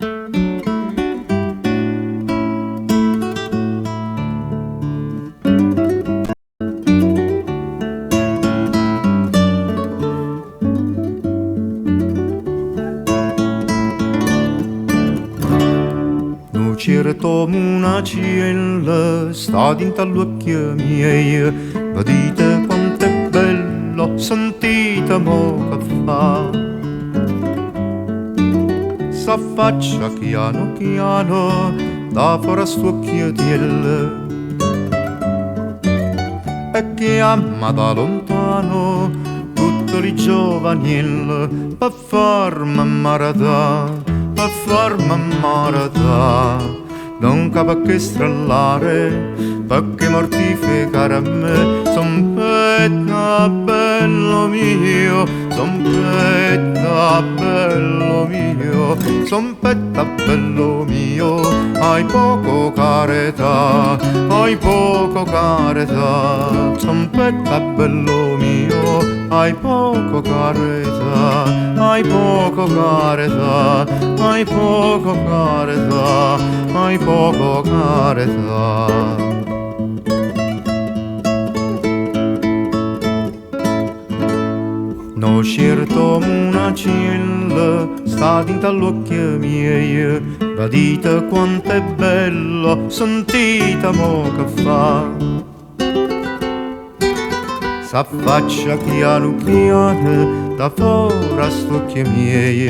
Nu certo una cielo sta dinto agli occhi miei, vedete quanto è bello, sentite mo che fa. S'affaccia piano piano da fuori a sto occhiatiello e chiama da lontano tutti i giovanielli per farmi maratà. Per farmi maratà, non capo che strallare, perché mortificare a me, son petta bello mio, son petta bello mio, son petta bello mio, hai poco carità, hai poco carità, son petta bello mio, hai poco carità, hai poco carità, hai poco carità, hai poco carità. No certo una cielo sta dinto agli occhi miei, vedete quanto è bello, sentite mo che fa. S'affaccia piano piano da fuori a sto occhi miei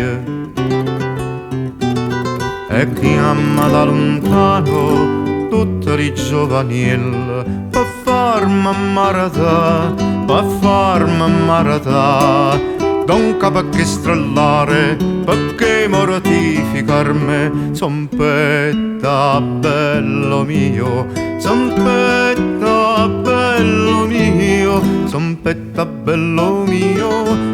e chiama da lontano tutti i giovanili per farmi maratà, per farmi maratà. Non capo che strallare, perché mortificarmi, son petta bello mio, son petta bello mio, son petta bello mio,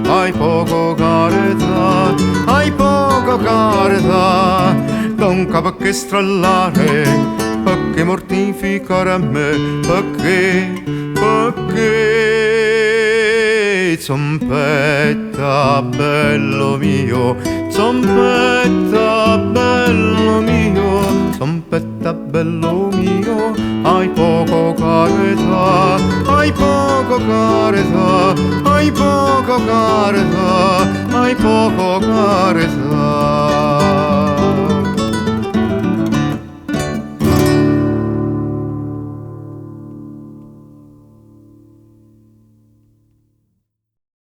hai poco carità, hai poco carità. Non capo che strallare, perché mortificare a me, perché son petta bello mio, son petta bello mio, son petta bello mio, hai poco carità, hai poco carità, hai poco carità, hai poco carità.